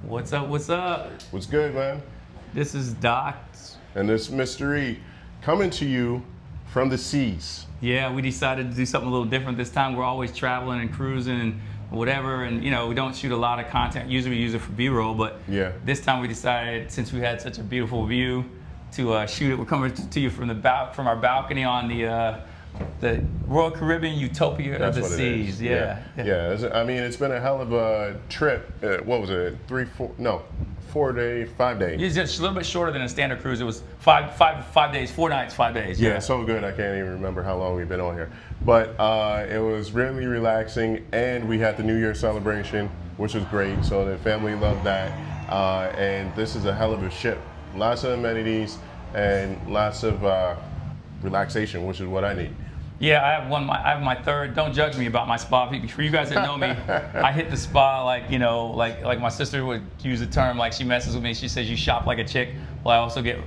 What's up? What's up? What's good, man? This is Doc. And this mystery coming to you from the seas. Yeah, we decided to do something a little different this time. We're always traveling and cruising and whatever, and we don't shoot a lot of content. Usually we use it for B-roll, but Yeah. this time we decided, since we had such a beautiful view, to shoot it. We're coming to you from our balcony on the Royal Caribbean Utopia That's of the what seas. it is. Yeah. I mean, it's been a hell of a trip. What was it? 4 days, 5 days. It's just a little bit shorter than a standard cruise. It was 5 days, 4 nights, 5 days. Yeah, so good. I can't even remember how long we've been on here. But it was really relaxing, and we had the New Year celebration, which was great. So the family loved that. And this is a hell of a ship. Lots of amenities and lots of relaxation, which is what I need. Yeah, I have my third. Don't judge me about my spa. For you guys that know me, I hit the spa like my sister would use the term, like she messes with me. She says you shop like a chick. Well, I also get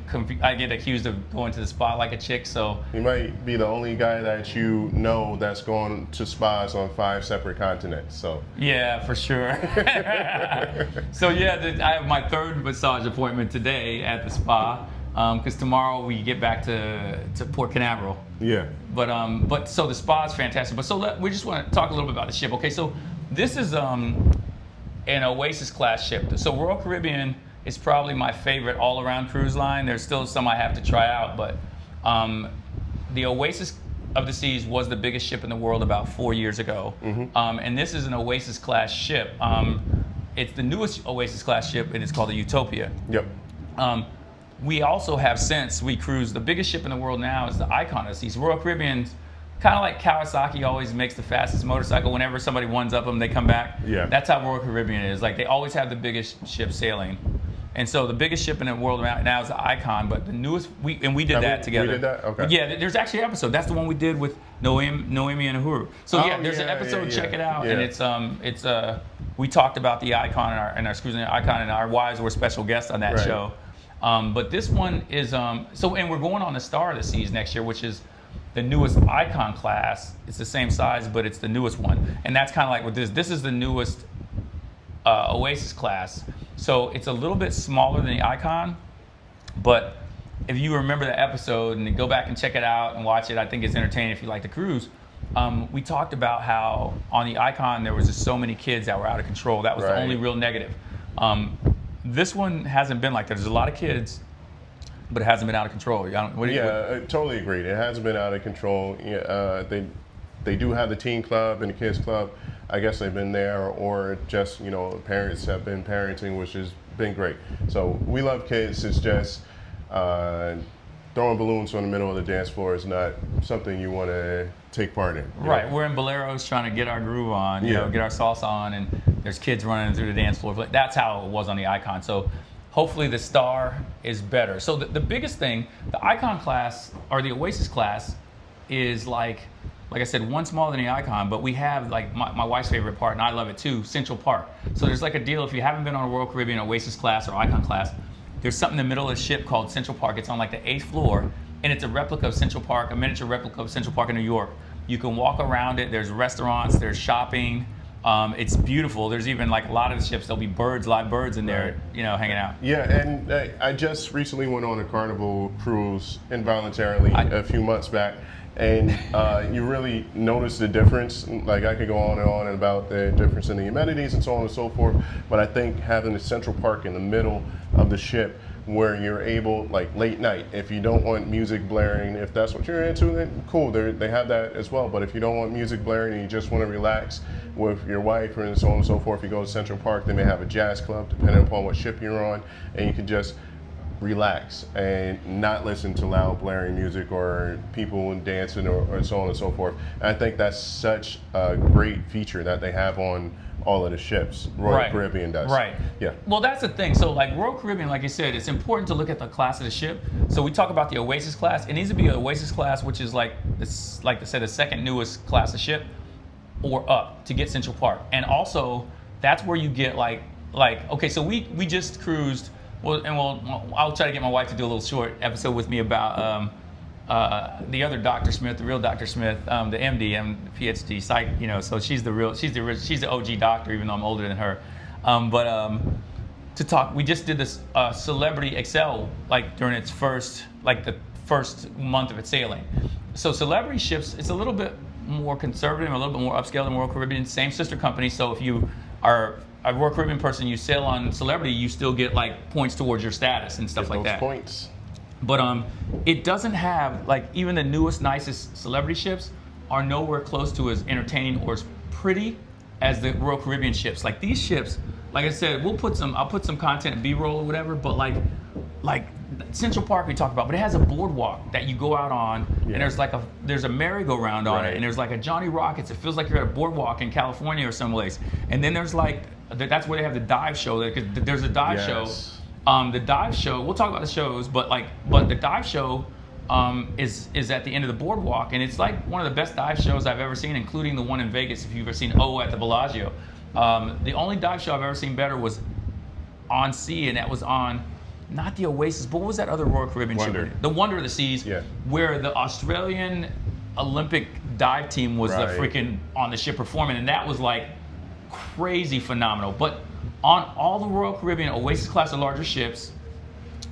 accused of going to the spa like a chick. So you might be the only guy that you know that's going to spas on 5 separate continents. So yeah, for sure. So yeah, I have my third massage appointment today at the spa. Because tomorrow we get back to Port Canaveral. Yeah. But so the spa is fantastic. But we just want to talk a little bit about the ship. Okay, so this is an Oasis class ship. So Royal Caribbean is probably my favorite all-around cruise line. There's still some I have to try out, but the Oasis of the Seas was the biggest ship in the world about 4 years ago. Mm-hmm. And this is an Oasis class ship. It's the newest Oasis class ship, and it's called the Utopia. Yep. We also have, since we cruise, the biggest ship in the world now is the Icon of the Seas. Royal Caribbean's kind of like Kawasaki always makes the fastest motorcycle. Whenever somebody ones up them, they come back. Yeah. That's how Royal Caribbean is. Like, they always have the biggest ship sailing. And so the biggest ship in the world right now is the Icon, but the newest, we did that together. We did that? Okay. Yeah, there's actually an episode. That's the one we did with Noemi and Uhuru. So there's an episode, check it out. Yeah. And it's we talked about the Icon and our cruising Icon, and our wives were special guests on that Right. show. But this one is, and we're going on the Star of the Seas next year, which is the newest Icon class. It's the same size, but it's the newest one. And that's kind of like with this. This is the newest Oasis class. So it's a little bit smaller than the Icon, but if you remember the episode and go back and check it out and watch it, I think it's entertaining if you like the cruise. We talked about how on the Icon there was just so many kids that were out of control. That was Right. the only real negative. This one hasn't been like that. There's a lot of kids, but it hasn't been out of control. I totally agreed. It hasn't been out of control. Yeah, they do have the teen club and the kids club. I guess they've been there, or just parents have been parenting, which has been great. So we love kids. It's just throwing balloons on the middle of the dance floor is not something you want to take part in. Right, we're in boleros trying to get our groove on, get our salsa on, and there's kids running through the dance floor. That's how it was on the Icon. So hopefully the Star is better. So the biggest thing, the Icon class, or the Oasis class, is like I said, one smaller than the Icon, but we have like my wife's favorite part, and I love it too, Central Park. So there's like a deal, if you haven't been on a Royal Caribbean Oasis class or Icon class, there's something in the middle of the ship called Central Park. It's on like the 8th floor, and it's a replica of Central Park, a miniature replica of Central Park in New York. You can walk around it. There's restaurants, there's shopping. It's beautiful. There's even like a lot of the ships, there'll be live birds in there, hanging out. Yeah, and I just recently went on a Carnival cruise involuntarily a few months back, and you really notice the difference. Like, I could go on and about the difference in the amenities and so on and so forth, but I think having the Central Park in the middle of the ship, where you're able, like late night, if you don't want music blaring, if that's what you're into, then cool, they have that as well. But if you don't want music blaring and you just want to relax with your wife and so on and so forth, you go to Central Park. They may have a jazz club, depending upon what ship you're on, and you can just relax and not listen to loud blaring music or people dancing or so on and so forth. And I think that's such a great feature that they have on all of the ships. Royal Caribbean does. Right. Yeah. Well, that's the thing. So like Royal Caribbean, like you said, it's important to look at the class of the ship. So we talk about the Oasis class. It needs to be an Oasis class, which is like I said, the second newest class of ship or up to get Central Park. And also that's where you get like okay, so we just cruised. I'll try to get my wife to do a little short episode with me about the other Dr. Smith, the real Dr. Smith, the MD and PhD psych, so she's the OG doctor, even though I'm older than her. to talk. We just did this Celebrity Excel like during its first, like the first month of its sailing. So Celebrity ships, it's a little bit more conservative, a little bit more upscale than Royal Caribbean. Same sister company. So if you are a Royal Caribbean person, you sail on Celebrity, you still get like points towards your status and stuff like that. Points. But it doesn't have, like, even the newest, nicest Celebrity ships are nowhere close to as entertaining or as pretty as the Royal Caribbean ships. Like these ships, like I said, I'll put some content in B-roll or whatever, but like Central Park we talked about, but it has a boardwalk that you go out on, and there's a merry-go-round on it, and there's like a Johnny Rockets. It feels like you're at a boardwalk in California or someplace. And then there's like, that's where they have the dive show. There's a dive show. The dive show, we'll talk about the shows, but the dive show is at the end of the boardwalk, and it's like one of the best dive shows I've ever seen, including the one in Vegas. If you've ever seen at the Bellagio, the only dive show I've ever seen better was on sea, and that was on not the Oasis, but what was that other Royal Caribbean ship? The Wonder of the Seas, where the Australian Olympic dive team was the freaking on the ship performing, and that was like crazy phenomenal. But on all the Royal Caribbean Oasis class or larger ships,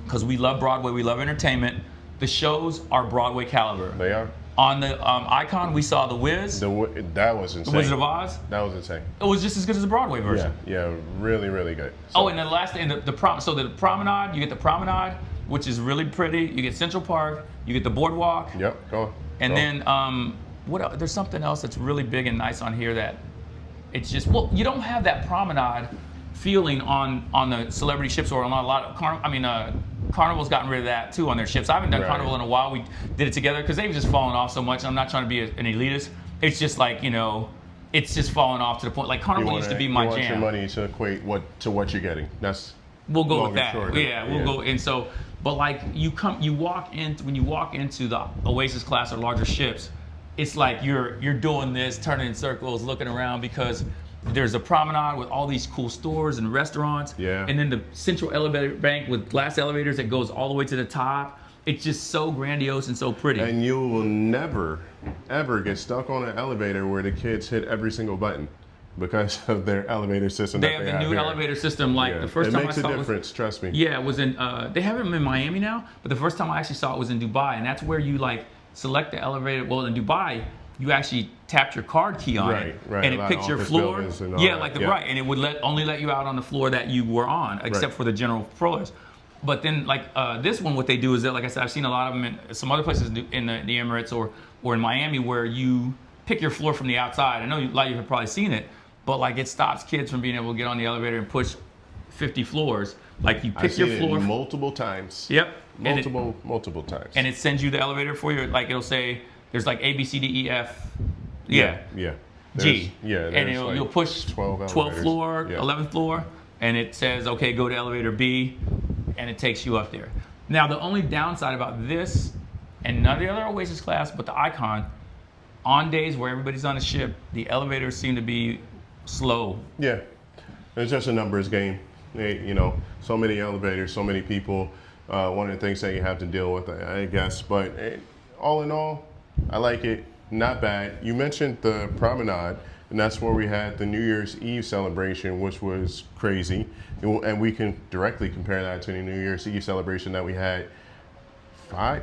because we love Broadway, we love entertainment, the shows are Broadway caliber. They are. On the Icon, we saw The Wiz. That was insane. The Wizard of Oz. That was insane. It was just as good as the Broadway version. Yeah, really, really good. So. Oh, and the last thing, the Promenade, you get the Promenade, which is really pretty. You get Central Park. You get the Boardwalk. Yep, go on. And then what else? There's something else that's really big and nice on here that it's just, well, you don't have that Promenade feeling on the Celebrity ships or on a lot of Carnival's gotten rid of that too on their ships. I haven't done Carnival in a while. We did it together because they've just fallen off so much. I'm not trying to be an elitist. It's just like, it's just fallen off to the point. Like Carnival used to be my jam. You want your money to equate to what you're getting. We'll go with that. Shorter. We'll go. And so, but like when you walk into the Oasis class or larger ships, it's like you're doing this, turning in circles, looking around because there's a promenade with all these cool stores and restaurants. Yeah. And then the central elevator bank with glass elevators that goes all the way to the top. It's just so grandiose and so pretty. And you will never, ever get stuck on an elevator where the kids hit every single button because of their elevator system. They have the new elevator system. Like the first time I saw it, it makes a difference. Trust me. Yeah, it was in. They have them in Miami now, but the first time I actually saw it was in Dubai, and that's where you like select the elevator. Well, in Dubai, you actually tapped your card key on it, and it picked your floor. Right, and it would only let you out on the floor that you were on, except for the general floors. But then, this one, what they do is that, like I said, I've seen a lot of them in some other places in the Emirates or in Miami where you pick your floor from the outside. I know a lot of you have probably seen it, but like it stops kids from being able to get on the elevator and push 50 floors. Like you pick your floor multiple times. Yep. Multiple times. And it sends you the elevator for you. Like it'll say there's like A, B, C, D, E, F. Yeah. G. Yeah. And you'll push 12th floor, 11th floor, and it says, okay, go to elevator B, and it takes you up there. Now, the only downside about this, and none of the other Oasis class, but the Icon, on days where everybody's on the ship, the elevators seem to be slow. Yeah. It's just a numbers game. So many elevators, so many people. One of the things that you have to deal with, I guess. But all in all, I like it. Not bad. You mentioned the promenade, and that's where we had the New Year's Eve celebration, which was crazy. And we can directly compare that to the New Year's Eve celebration that we had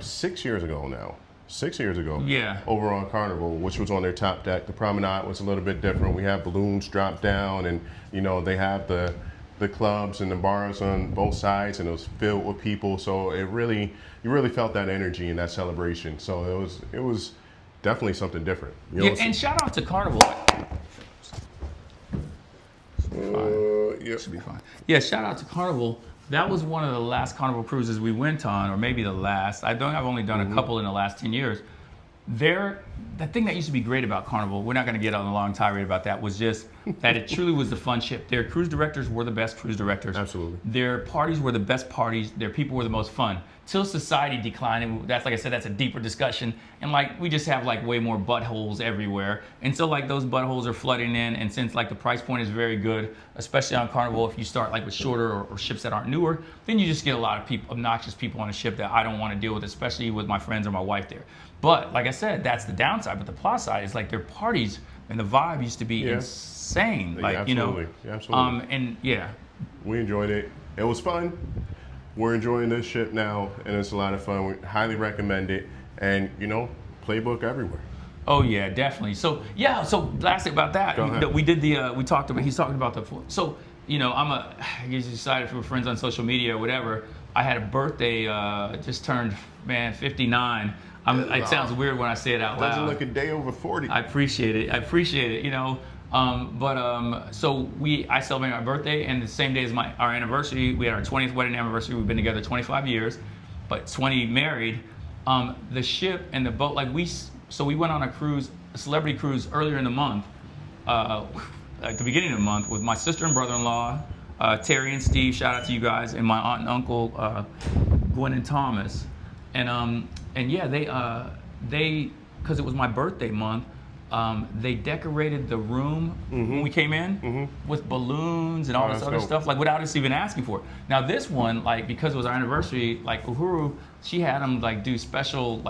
6 years ago now. 6 years ago. Yeah. Over on Carnival, which was on their top deck. The promenade was a little bit different. We had balloons drop down, and they have the clubs and the bars on both sides, and it was filled with people. So you really felt that energy in that celebration. So it was definitely something different. And shout out to Carnival. Should be fine. Yeah, shout out to Carnival. That was one of the last Carnival cruises we went on, or maybe the last. I've only done a couple in the last 10 years. The thing that used to be great about Carnival, we're not going to get on a long tirade about that, was just that it truly was the fun ship. Their cruise directors were the best cruise directors. Absolutely. Their parties were the best parties. Their people were the most fun. Till society declined, and that's, like I said, that's a deeper discussion. And we just have way more buttholes everywhere. And so those buttholes are flooding in. And since the price point is very good, especially on Carnival, if you start with shorter or ships that aren't newer, then you just get a lot of obnoxious people on a ship that I don't want to deal with, especially with my friends or my wife there. But like I said, that's the downside. But the plus side is their parties and the vibe used to be insane. Absolutely. And yeah. We enjoyed it. it was fun. We're enjoying this ship now, and it's a lot of fun. We highly recommend it, and Playbook everywhere. Oh yeah, definitely. So yeah, so lastly about that, Go ahead. we did the we talked about. He's talking about the. So I get decided for friends on social media or whatever. I had a birthday, just turned 59. It sounds weird when I say it out loud. Doesn't look a day over 40. I appreciate it. So I celebrated my birthday, and the same day as our anniversary, we had our 20th wedding anniversary. We've been together 25 years, but 20 married. The ship and the boat, we went on a cruise, a celebrity cruise earlier in the month, at the beginning of the month, with my sister and brother-in-law, Terry and Steve. Shout out to you guys, and my aunt and uncle, Gwen and Thomas, and yeah, they because it was my birthday month. They decorated the room when we came in with balloons and all this other stuff, without us even asking for it. Now this one, because it was our anniversary, Uhuru, she had them do special,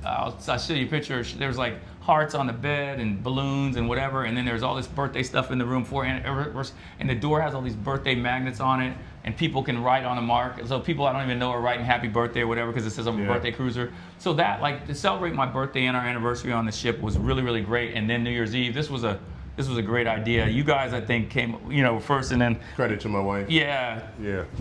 I'll show you a picture. There was hearts on the bed and balloons and whatever, and then there's all this birthday stuff in the room and the door has all these birthday magnets on it, and people can write on a mark. So people I don't even know are writing happy birthday or whatever because it says I'm a birthday cruiser. So that to celebrate my birthday and our anniversary on the ship was really, really great. And then New Year's Eve, this was a great idea. You guys, I think, came first, and then credit to my wife. Yeah.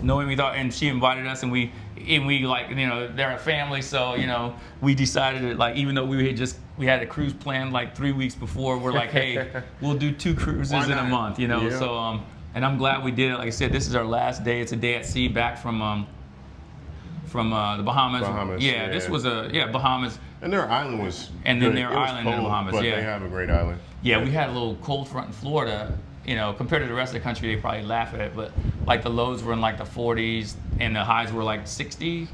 Knowing we thought, and she invited us, and we they're a family, so we decided that even though we had a cruise planned 3 weeks before, we're hey, we'll do 2 cruises in a month, So and I'm glad we did it. Like I said, this is our last day. It's a day at sea back from the Bahamas. Yeah, this was Bahamas. And their island was. And then their island in the Bahamas. But they have a great island. Yeah, we had a little cold front in Florida. Compared to the rest of the country, they probably laugh at it, but the lows were in the 40s and the highs were 60.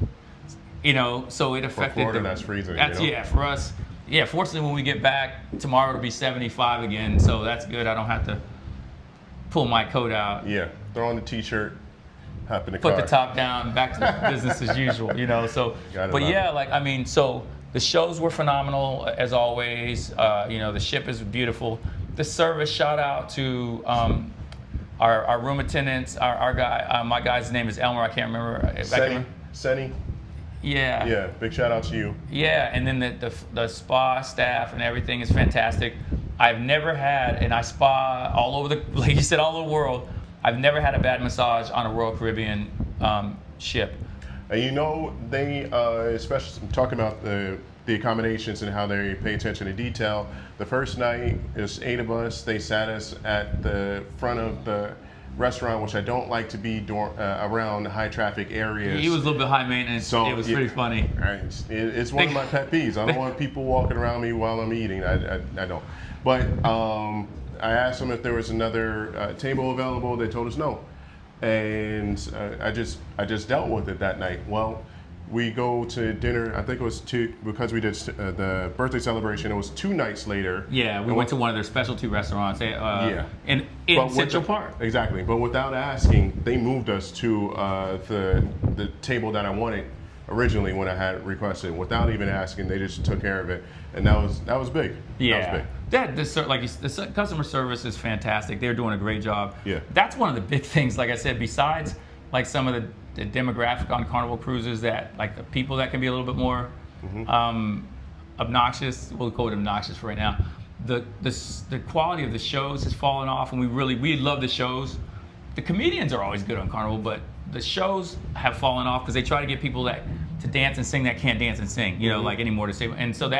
So it affected. For Florida, that's freezing. Yeah, for us. Yeah, fortunately, when we get back tomorrow, it'll be 75 again. So that's good. I don't have to pull my coat out. Yeah, throw on the t-shirt, hop in the car. Put the top down, back to business as usual. So. But yeah, so the shows were phenomenal as always. The ship is beautiful. The service, shout out to our room attendants. Our guy, my guy's name is Elmer. I can't remember. Senny. Yeah. Yeah. Big shout out to you. Yeah, and then the spa staff and everything is fantastic. I've never had, and I spa all over like you said, all over the world. I've never had a bad massage on a Royal Caribbean ship. And they, especially talking about the accommodations and how they pay attention to detail. The first night, it was 8 of us. They sat us at the front of the restaurant, which I don't like to be around high traffic areas. He was a little bit high maintenance, so it was pretty funny. It's one of my pet peeves. I don't want people walking around me while I'm eating. I don't. But I asked them if there was another table available. They told us no. And I just dealt with it that night. Well, we go to dinner. I think it was because we did the birthday celebration. It was 2 nighs later. Yeah, we went to one of their specialty restaurants. In Central Park. Exactly, but without asking, they moved us to the table that I wanted originally when I had requested. Without even asking, they just took care of it, and that was big. Yeah. That was big. The customer service is fantastic. They're doing a great job. Yeah. That's one of the big things. Like I said, besides some of the demographic on Carnival cruises, that the people that can be a little bit more obnoxious. We'll call it obnoxious for right now. The quality of the shows has fallen off, and we love the shows. The comedians are always good on Carnival, but the shows have fallen off because they try to get people to dance and sing that can't dance and sing. Anymore to say. And so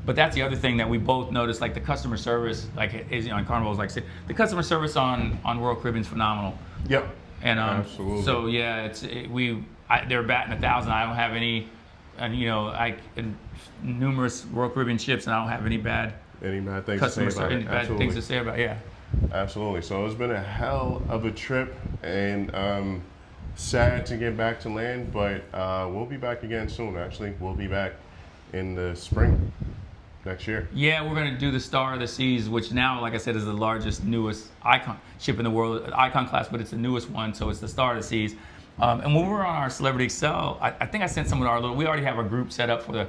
but that's the other thing that we both noticed. The customer service, on Carnival, is the customer service on Royal Caribbean is phenomenal. Yep. And absolutely. So yeah, they're batting 1,000. I don't have any, numerous Royal Caribbean ships, and I don't have any bad things customer to say about it. bad things to say about it. Yeah. Absolutely. So it's been a hell of a trip, and sad to get back to land, but we'll be back again soon. Actually, we'll be back in the spring next year. Yeah, we're going to do the Star of the Seas, which now, like I said, is the largest, newest Icon ship in the world, Icon class, but it's the newest one, so it's the Star of the Seas. And when we were on our Celebrity Excel, I think I sent some of our we already have our group set up on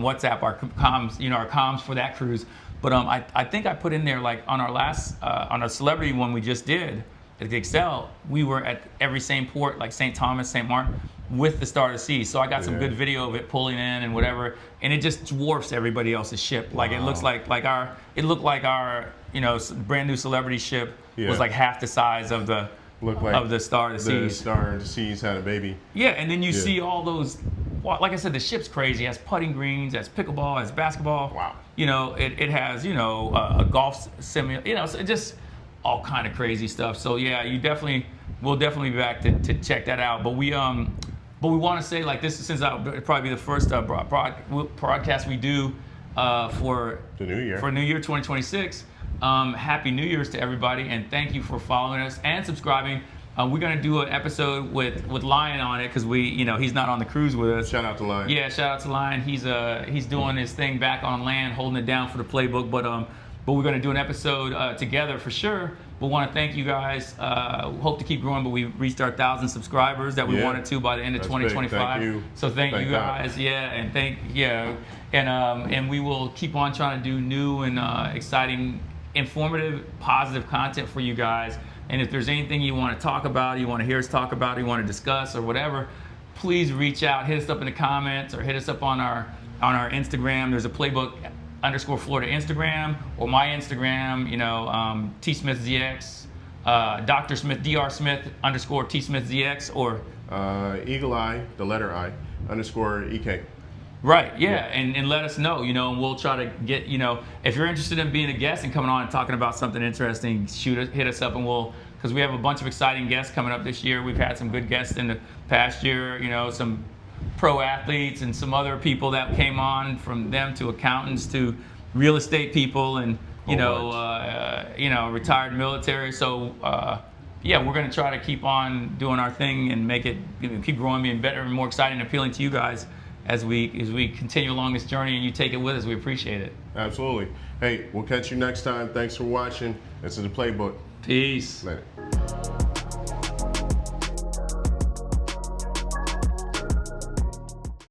WhatsApp, our comms, our comms for that cruise. But I think I put in there on our last on our Celebrity one we just did, at the Excel, we were at every same port, like St. Thomas, St. Martin, with the Star to Sea. So I got some good video of it pulling in and whatever, and it just dwarfs everybody else's ship. Like it looks like our, you know, brand new Celebrity ship was like half the size of the of the Star to Sea. The Star to Seas had a baby. Yeah, and then you see all those. Like I said, the ship's crazy. It has putting greens, it has pickleball, it has basketball. Wow. You know, it has, you know, a golf simulator. You know, so it just all kind of crazy stuff. So yeah, we'll definitely be back to check that out. But we want to say, like, this is, since I'll probably be the first broadcast we do for the new year, 2026. Happy New Year's to everybody, and thank you for following us and subscribing. We're gonna do an episode with Lion on it, because he's not on the cruise with us. Shout out to Lion. Yeah, shout out to Lion. He's doing his thing back on land, holding it down for the Playbook. But we're gonna do an episode together for sure. We want to thank you guys. Hope to keep growing, but we reached our 1,000 subscribers that we wanted to by the end of 2025. Thank you. So thank you guys. God. And we will keep on trying to do new and exciting, informative, positive content for you guys. And if there's anything you want to talk about, you want to hear us talk about, you want to discuss or whatever, please reach out, hit us up in the comments, or hit us up on our Instagram. There's a Playbook_Florida Instagram, or my Instagram, TSmithZX, Dr. Smith, Dr. Smith _TSmithZX, or Eagle Eye, the letter I, _EK. Right, yeah. And let us know, and we'll try to get, if you're interested in being a guest and coming on and talking about something interesting, hit us up, and because we have a bunch of exciting guests coming up this year. We've had some good guests in the past year, some pro athletes and some other people that came on, from them to accountants to real estate people and, retired military. So, we're going to try to keep on doing our thing and make it, keep growing, being better and more exciting and appealing to you guys as we continue along this journey, and you take it with us. We appreciate it. Absolutely. Hey, we'll catch you next time. Thanks for watching. This is the Playbook. Peace. Later.